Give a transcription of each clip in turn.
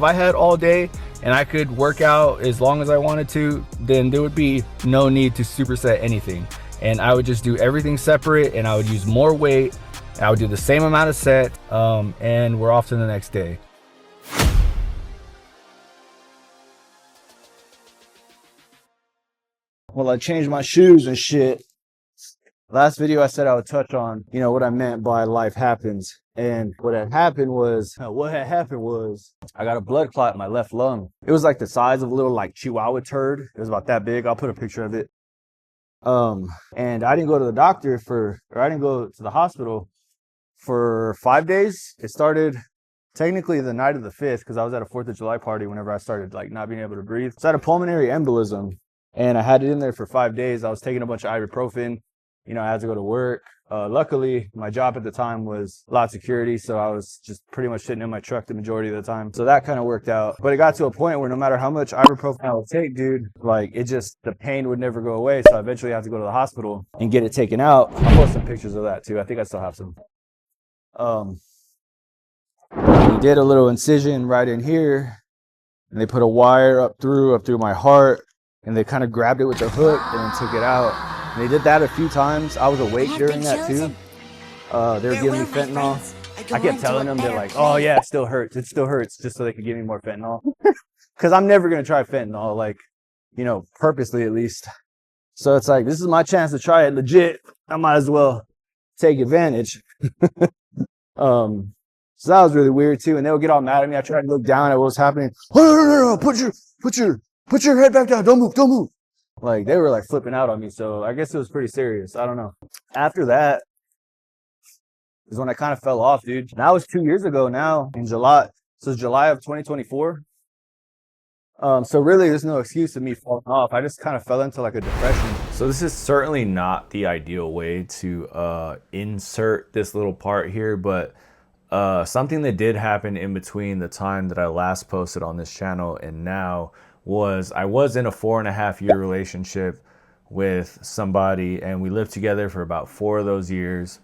If I had all day and I could work out as long as I wanted to, then there would be no need to superset anything. And I would just do everything separate, and I would use more weight. I would do the same amount of set, and we're off to the next day. Well, I changed my shoes and shit. Last video I said I would touch on, what I meant by life happens. And what had happened was I got a blood clot in my left lung. It was like the size of a little like Chihuahua turd. It was about that big. I'll put a picture of it. And I didn't go to the doctor I didn't go to the hospital for 5 days. It started technically the night of the 5th because I was at a 4th of July party whenever I started like not being able to breathe. So I had a pulmonary embolism and I had it in there for 5 days. I was taking a bunch of ibuprofen. I had to go to work. Luckily, my job at the time was lot security, so I was just pretty much sitting in my truck the majority of the time. So that kind of worked out. But it got to a point where no matter how much ibuprofen I would take, dude, like the pain would never go away. So I eventually had to go to the hospital and get it taken out. I'll post some pictures of that too. I think I still have some. They did a little incision right in here, and they put a wire up through my heart, and they kind of grabbed it with the hook and then took it out. And they did that a few times. I was awake during that too. They were giving me fentanyl. I kept telling them, they're like, oh yeah, it still hurts, just so they could give me more fentanyl. Because I'm never going to try fentanyl, like, purposely at least. So it's like, this is my chance to try it legit. I might as well take advantage. So that was really weird too. And they would get all mad at me. I tried to look down at what was happening. No, put your head back down. Don't move. Like, they were like flipping out on me. So I guess it was pretty serious. I don't know. After that is when I kind of fell off, dude. That was 2 years ago now in July. So it's July of 2024. So really there's no excuse of me falling off. I just kind of fell into like a depression. So this is certainly not the ideal way to insert this little part here, but something that did happen in between the time that I last posted on this channel and now was I was in a 4.5-year relationship with somebody, and we lived together for about 4 of those years.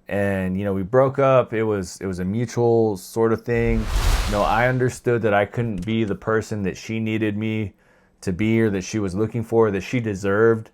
And we broke up. It was a mutual sort of thing. I understood that I couldn't be the person that she needed me to be, or that she was looking for, that she deserved.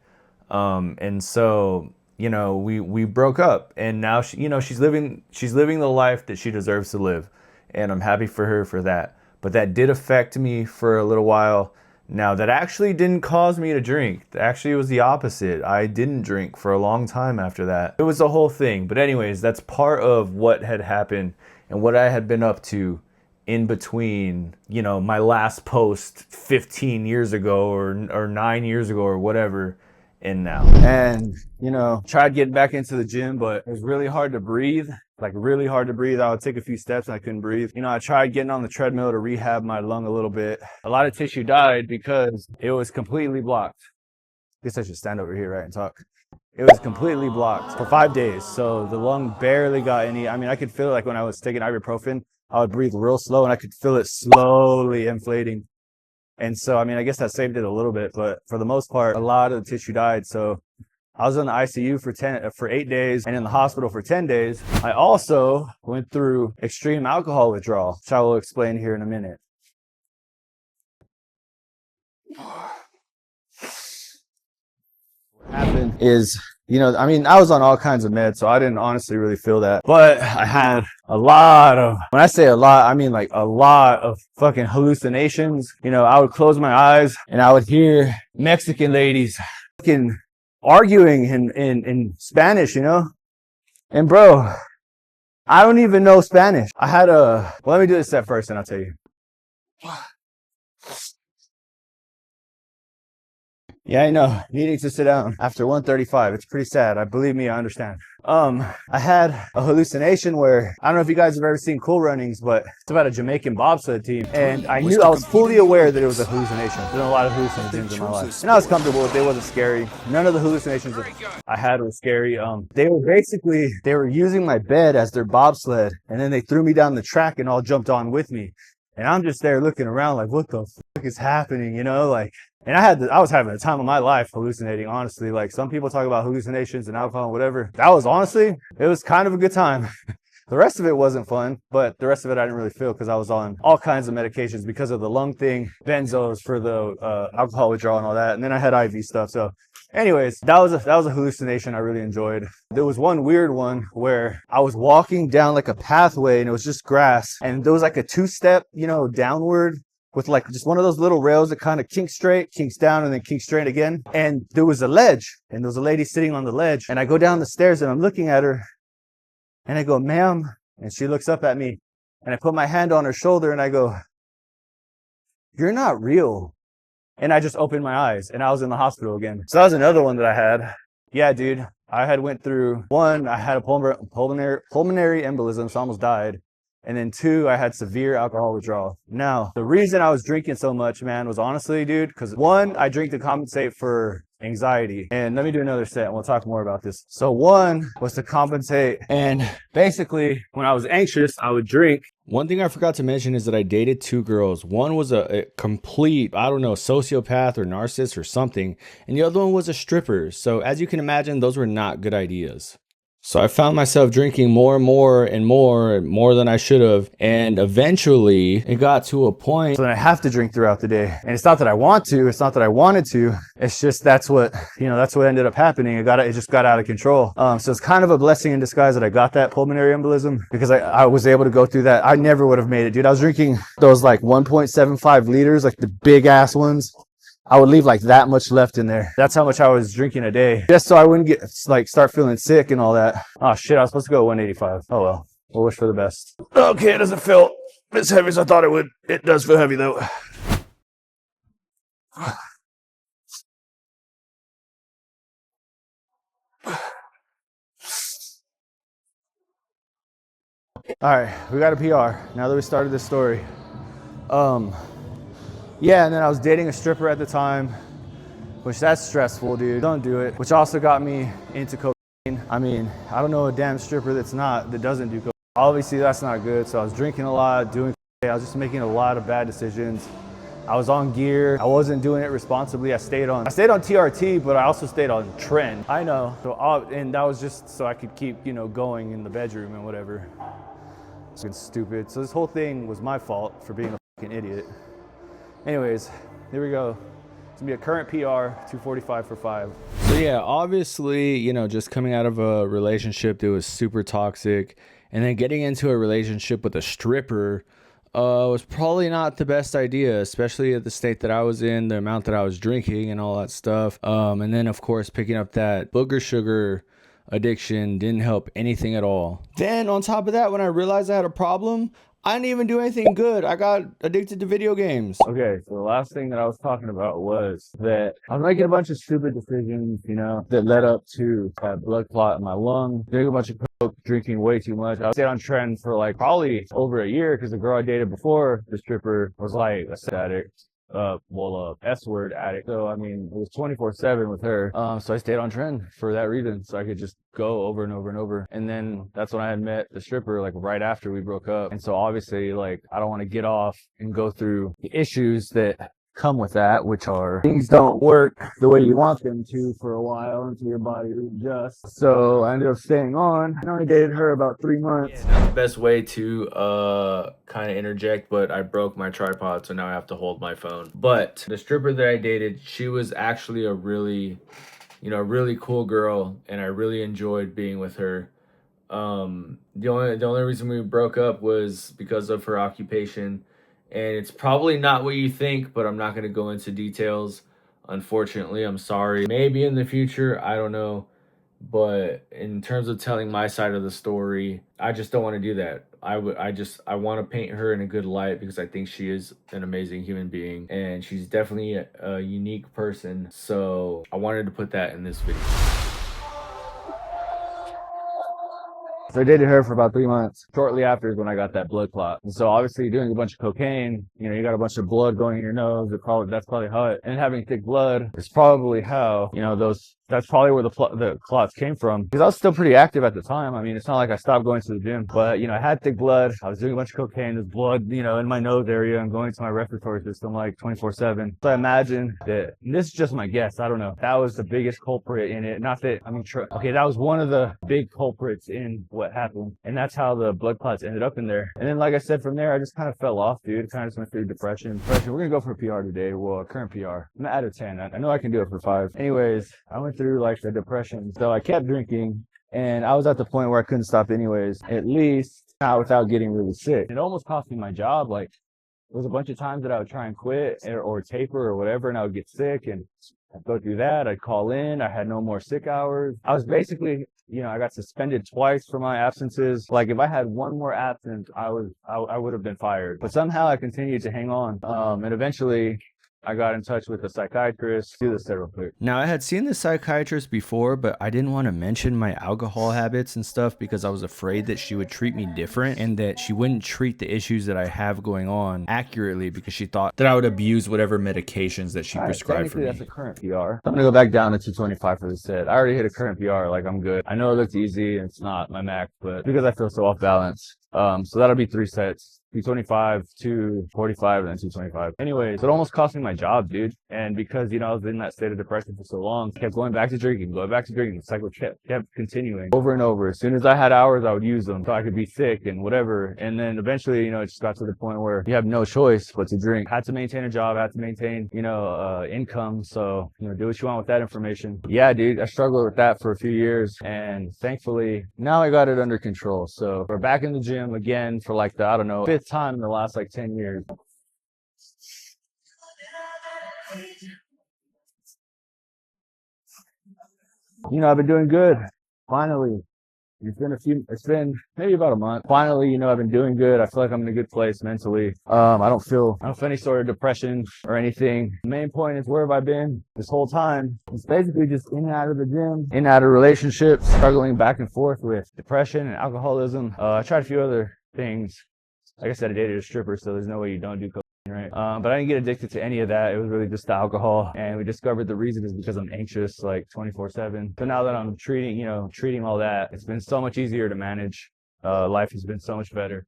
And so we broke up, and now she's living the life that she deserves to live, and I'm happy for her for that. But that did affect me for a little while. Now, that actually didn't cause me to drink. Actually, it was the opposite. I didn't drink for a long time after that. It was the whole thing. But anyways, that's part of what had happened and what I had been up to in between, my last post 15 years ago or 9 years ago or whatever, and now. And, tried getting back into the gym, but it was really hard to breathe. Like really hard to breathe. I would take a few steps and I couldn't breathe. I tried getting on the treadmill to rehab my lung a little bit. A lot of tissue died because it was completely blocked. I guess I should stand over here, right, and talk. It was completely blocked for 5 days. So the lung barely got any. I could feel it like when I was taking ibuprofen, I would breathe real slow and I could feel it slowly inflating. And so, I guess that saved it a little bit, but for the most part, a lot of the tissue died. So I was in the ICU for 8 days and in the hospital for 10 days. I also went through extreme alcohol withdrawal, which I will explain here in a minute. What happened is, I was on all kinds of meds, so I didn't honestly really feel that. But I had when I say a lot, I mean like a lot of fucking hallucinations. I would close my eyes and I would hear Mexican ladies fucking arguing in Spanish, and bro, I don't even know Spanish. Let me do this step first and I'll tell you. Yeah, I know. Needing to sit down after 1:35. It's pretty sad. Believe me, I understand. I had a hallucination where, I don't know if you guys have ever seen Cool Runnings, but it's about a Jamaican bobsled team. And I was fully aware that it was a hallucination. There's been a lot of hallucinations in my life. And I was comfortable with it. It wasn't scary. None of the hallucinations that I had were scary. They were using my bed as their bobsled, and then they threw me down the track and all jumped on with me. And I'm just there looking around like, what the fuck is happening? And I was having the time of my life hallucinating, honestly. Like, some people talk about hallucinations and alcohol and whatever. It was kind of a good time. The rest of it wasn't fun, but the rest of it I didn't really feel because I was on all kinds of medications because of the lung thing, benzos for the alcohol withdrawal and all that. And then I had IV stuff. So anyways, that was a hallucination I really enjoyed. There was one weird one where I was walking down like a pathway and it was just grass. And there was like a 2-step, you know, downward with like just one of those little rails that kind of kinks straight, kinks down, and then kinks straight again. And there was a ledge and there was a lady sitting on the ledge. And I go down the stairs and I'm looking at her and I go, ma'am. And she looks up at me and I put my hand on her shoulder and I go, you're not real. And I just opened my eyes and I was in the hospital again. So that was another one that I had. Yeah, dude, I had went through one, I had a pulmonary embolism, so I almost died. And then 2, I had severe alcohol withdrawal. Now, the reason I was drinking so much, man, was honestly, dude, because 1, I drink to compensate for anxiety. And let me do another set and we'll talk more about this. So 1 was to compensate. And basically, when I was anxious, I would drink. One thing I forgot to mention is that I dated 2 girls. One was a complete, I don't know, sociopath or narcissist or something. And the other one was a stripper. So as you can imagine, those were not good ideas. So I found myself drinking more and more than I should have. And eventually it got to a point. So then I have to drink throughout the day. And it's not that I want to, it's not that I wanted to. It's just that's what ended up happening. It just got out of control. So it's kind of a blessing in disguise that I got that pulmonary embolism because I was able to go through that. I never would have made it, dude. I was drinking those like 1.75 liters, like the big ass ones. I would leave like that much left in there. That's how much I was drinking a day. Just so I wouldn't start feeling sick and all that. Oh shit, I was supposed to go 185. Oh well, we'll wish for the best. Okay, it doesn't feel as heavy as I thought it would. It does feel heavy though. All right, we got a PR now that we started this story. Yeah, and then I was dating a stripper at the time, which that's stressful, dude. Don't do it. Which also got me into cocaine. I mean, I don't know a damn stripper that doesn't do cocaine. Obviously, that's not good. So I was drinking a lot, doing cocaine. I was just making a lot of bad decisions. I was on gear. I wasn't doing it responsibly. I stayed on TRT, but I also stayed on trend. I know. So, and that was just so I could keep, going in the bedroom and whatever. It's stupid. So this whole thing was my fault for being a fucking idiot. Anyways, here we go. It's gonna be a current PR, 245 for 5. So yeah, obviously, just coming out of a relationship that was super toxic and then getting into a relationship with a stripper was probably not the best idea, especially at the state that I was in, the amount that I was drinking and all that stuff. And then of course, picking up that booger sugar addiction didn't help anything at all. Then on top of that, when I realized I had a problem, I didn't even do anything good. I got addicted to video games. Okay, so the last thing that I was talking about was that I was making a bunch of stupid decisions, that led up to that blood clot in my lung, doing a bunch of coke, drinking way too much. I stayed on trend for like probably over a year because the girl I dated before the stripper was like a sex addict. S-word addict. So, I mean, it was 24/7 with her. So I stayed on trend for that reason. So I could just go over and over and over. And then that's when I had met the stripper, like right after we broke up. And so obviously, like, I don't want to get off and go through the issues that come with that, which are things don't work the way you want them to for a while until your body readjusts. So I ended up staying on. I only dated her about 3 months. Yeah, not the best way to kind of interject, but I broke my tripod, so now I have to hold my phone. But the stripper that I dated, she was actually a really cool girl, and I really enjoyed being with her. The only reason we broke up was because of her occupation. And it's probably not what you think, but I'm not going to go into details. Unfortunately, I'm sorry. Maybe in the future, I don't know. But in terms of telling my side of the story, I just don't want to do that. I want to paint her in a good light because I think she is an amazing human being. And she's definitely a unique person. So I wanted to put that in this video. So I dated her for about 3 months. Shortly after is when I got that blood clot. And so obviously doing a bunch of cocaine, you got a bunch of blood going in your nose. That's probably how it, and having thick blood is probably how, that's probably where the clots came from. Because I was still pretty active at the time. I mean, it's not like I stopped going to the gym, but, I had thick blood. I was doing a bunch of cocaine. There's blood, in my nose area and going to my respiratory system like 24/7. So I imagine that, and this is just my guess, I don't know, that was the biggest culprit in it. Not that, that was one of the big culprits in what what happened. And that's how the blood clots ended up in there. And then, like I said, from there, I just kind of fell off, dude. Kind of just went through depression. We're going to go for a PR today. Well, a current PR. I'm out of 10. I know I can do it for 5. Anyways, I went through like the depression. So I kept drinking. And I was at the point where I couldn't stop anyways, at least not without getting really sick. It almost cost me my job. Like, there was a bunch of times that I would try and quit or taper or whatever, and I would get sick, and I'd go through that. I'd call in. I had no more sick hours. I was basically, I got suspended twice for my absences. Like, if I had one more absence, I would have been fired. But somehow I continued to hang on. And eventually I got in touch with a psychiatrist. Do this real quick. Now, I had seen the psychiatrist before, but I didn't want to mention my alcohol habits and stuff because I was afraid that she would treat me different and that she wouldn't treat the issues that I have going on accurately because she thought that I would abuse whatever medications that she prescribed for me. That's a current PR. I'm gonna go back down to 225 for this set. I already hit a current PR. Like, I'm good. I know it looks easy and it's not my max, but because I feel so off balance. So that'll be 3 sets. 225, 245, and then 225. Anyways, it almost cost me my job, dude. And because, I was in that state of depression for so long, kept going back to drinking. The cycle kept continuing over and over. As soon as I had hours, I would use them so I could be sick and whatever. And then eventually, it just got to the point where you have no choice but to drink. Had to maintain a job, had to maintain, income. So, do what you want with that information. Yeah, dude, I struggled with that for a few years. And thankfully, now I got it under control. So we're back in the gym again for like the, 5th time in the last 10 years. I've been doing good. Finally. It's been maybe about a month. Finally, I've been doing good. I feel like I'm in a good place mentally. I don't feel any sort of depression or anything. The main point is, where have I been this whole time? It's basically just in and out of the gym, in and out of relationships, struggling back and forth with depression and alcoholism. I tried a few other things. Like I said, I dated a stripper, so there's no way you don't do cocaine, right? But I didn't get addicted to any of that. It was really just the alcohol. And we discovered the reason is because I'm anxious, 24/7. So now that I'm treating all that, it's been so much easier to manage. Life has been so much better.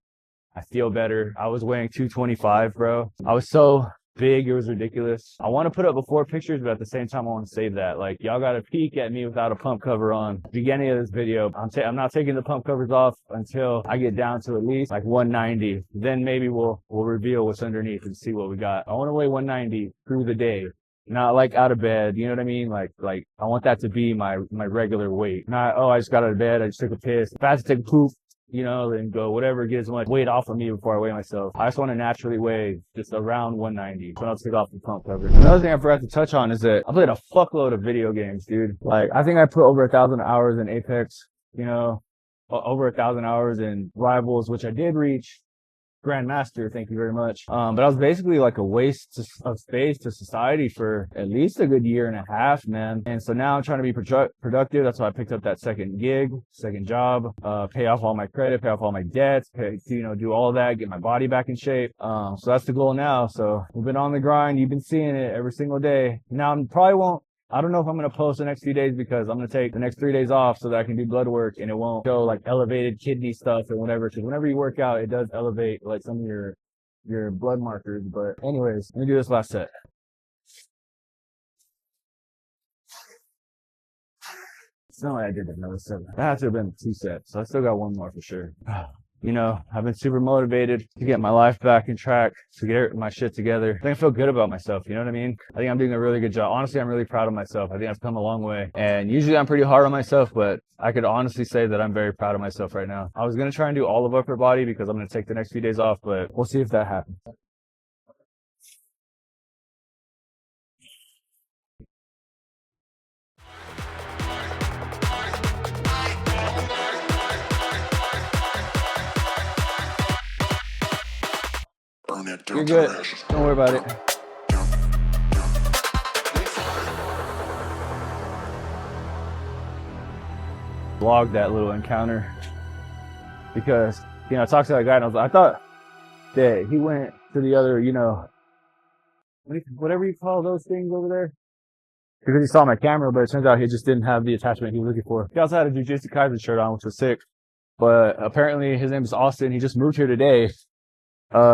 I feel better. I was weighing 225, bro. I was so big, it was ridiculous. I want to put up before pictures, but at the same time, I want to save that. Like, y'all got to peek at me without a pump cover on. Beginning of this video, I'm not taking the pump covers off until I get down to at least 190. Then maybe we'll reveal what's underneath and see what we got. I want to weigh 190 through the day. Not out of bed, you know what I mean? Like I want that to be my regular weight. Not, I just got out of bed, I just took a piss. If I had to take a poop, then go whatever, get as much weight off of me before I weigh myself. I just want to naturally weigh just around 190 when I'll take off the pump cover. Another thing I forgot to touch on is that I played a fuckload of video games, dude. I think I put over 1,000 hours in Apex, over 1,000 hours in Rivals, which I did reach Grandmaster, thank you very much. But I was basically a waste of space to society for at least a good year and a half, man. And so now I'm trying to be productive. That's why I picked up that second job, pay off all my credit, pay off all my debts, do all of that, get my body back in shape. So that's the goal now. So we've been on the grind. You've been seeing it every single day. Now I don't know if I'm going to post the next few days because I'm going to take the next 3 days off so that I can do blood work and it won't show elevated kidney stuff and whatever. Because whenever you work out, it does elevate some of your blood markers. But anyways, let me do this last set. It's not like I did another 7. That had to have been 2 sets. So I still got one more for sure. I've been super motivated to get my life back in track, to get my shit together. I think I feel good about myself. You know what I mean? I think I'm doing a really good job. Honestly, I'm really proud of myself. I think I've come a long way. And usually I'm pretty hard on myself, but I could honestly say that I'm very proud of myself right now. I was going to try and do all of upper body because I'm going to take the next few days off, but we'll see if that happens. You're good. Don't worry about it. Vlog that little encounter because, I talked to that guy and I thought that he went to the other, whatever you call those things over there. Because he saw my camera, but it turns out he just didn't have the attachment he was looking for. He also had a jjust shirt on, which was sick. But apparently his name is Austin. He just moved here today.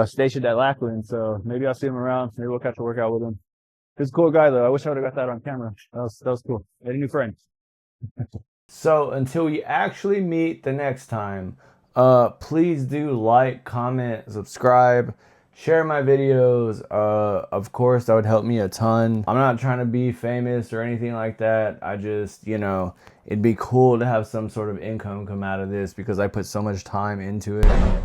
Stationed at Lackland, so maybe I'll see him around. Maybe we'll catch a workout with him. He's a cool guy though. I wish I would have got that on camera. That was cool. I had a new friend. So until we actually meet the next time, please do like, comment, subscribe, share my videos. Of course, that would help me a ton. I'm not trying to be famous or anything like that. I just, you know, it'd be cool to have some sort of income come out of this because I put so much time into it.